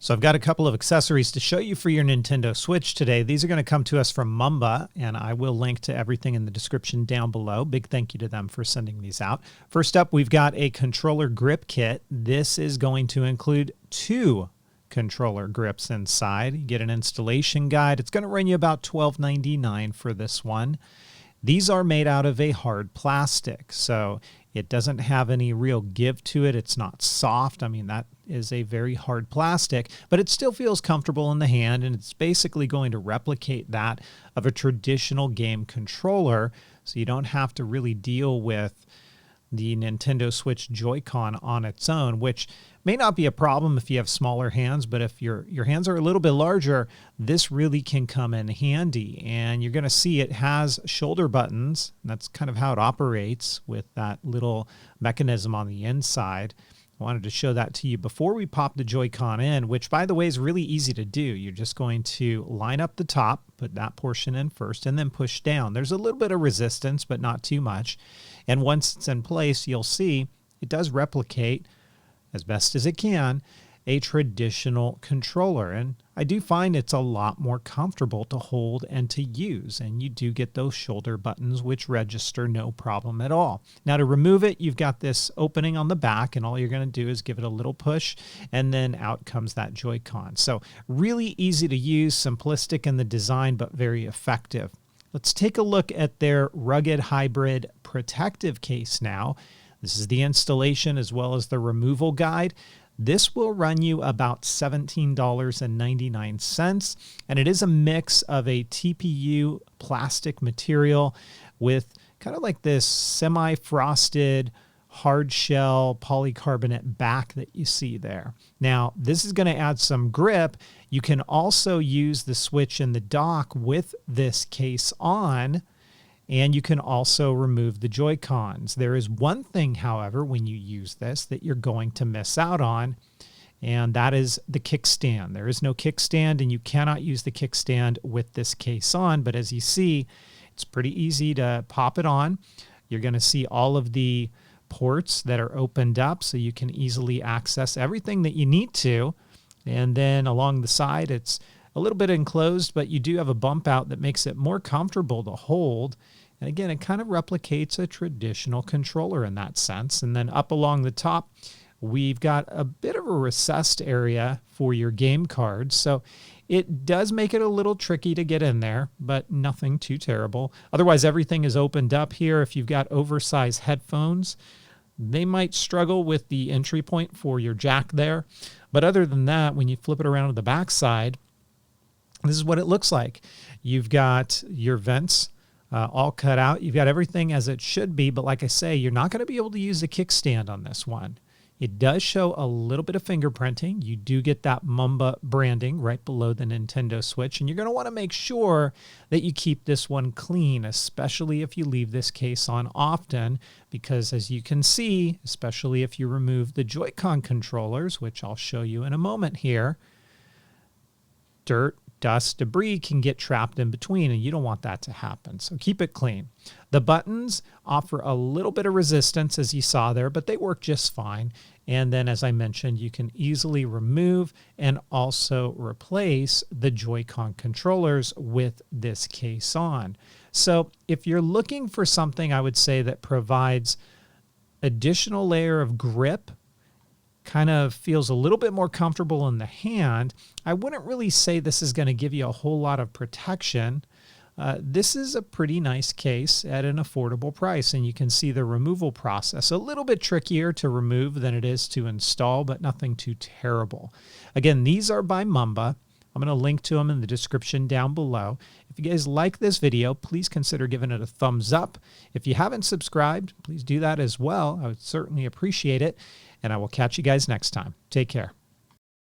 So I've got a couple of accessories to show you for your Nintendo Switch today. These are going to come to us from Mumba, and I will link to everything in the description down below. Big thank you to them for sending these out. First up, we've got a controller grip kit. This is going to include 2 controller grips inside. You get an installation guide. It's going to run you about $12.99 for this one. These are made out of a hard plastic, so it doesn't have any real give to it. It's not soft. I mean, that is a very hard plastic, but it still feels comfortable in the hand, and it's basically going to replicate that of a traditional game controller, so you don't have to really deal with the Nintendo Switch Joy-Con on its own, which may not be a problem if you have smaller hands, but if your hands are a little bit larger, this really can come in handy. And you're going to see it has shoulder buttons. That's kind of how it operates with that little mechanism on the inside. I wanted to show that to you before we pop the Joy-Con in, which, by the way, is really easy to do. You're just going to line up the top, put that portion in first, and then push down. There's a little bit of resistance, but not too much. And once it's in place, you'll see it does replicate, as best as it can, a traditional controller. And I do find it's a lot more comfortable to hold and to use. And you do get those shoulder buttons, which register no problem at all. Now to remove it, you've got this opening on the back, and all you're going to do is give it a little push, and then out comes that Joy-Con. So really easy to use, simplistic in the design, but very effective. Let's take a look at their rugged hybrid protective case now. This is the installation as well as the removal guide. This will run you about $17.99, and it is a mix of a TPU plastic material with kind of like this semi-frosted hard shell polycarbonate back that you see there. Now, this is going to add some grip. You can also use the Switch in the dock with this case on, and you can also remove the Joy-Cons. There is one thing, however, when you use this that you're going to miss out on, and that is the kickstand. There is no kickstand, and you cannot use the kickstand with this case on, but as you see, it's pretty easy to pop it on. You're going to see all of the ports that are opened up, so you can easily access everything that you need to. And then along the side, it's a little bit enclosed, but you do have a bump out that makes it more comfortable to hold. And again, it kind of replicates a traditional controller in that sense. And then up along the top, we've got a bit of a recessed area for your game cards. So it does make it a little tricky to get in there, but nothing too terrible. Otherwise, everything is opened up here. If you've got oversized headphones, they might struggle with the entry point for your jack there. But other than that, when you flip it around to the back side, this is what it looks like. You've got your vents all cut out. You've got everything as it should be, but like I say, you're not going to be able to use the kickstand on this one. It does show a little bit of fingerprinting. You do get that Mumba branding right below the Nintendo Switch, and you're going to want to make sure that you keep this one clean, especially if you leave this case on often, because as you can see, especially if you remove the Joy-Con controllers, which I'll show you in a moment here, dirt, dust, debris can get trapped in between, and you don't want that to happen. So keep it clean. The buttons offer a little bit of resistance, as you saw there, but they work just fine. And then, as I mentioned, you can easily remove and also replace the Joy-Con controllers with this case on. So if you're looking for something, I would say, that provides additional layer of grip, kind of feels a little bit more comfortable in the hand, I wouldn't really say this is going to give you a whole lot of protection. This is a pretty nice case at an affordable price, and you can see the removal process a little bit trickier to remove than it is to install, but nothing too terrible. Again, these are by Mumba. I'm going to link to them in the description down below. If you guys like this video, please consider giving it a thumbs up. If you haven't subscribed, please do that as well. I would certainly appreciate it. And I will catch you guys next time. Take care.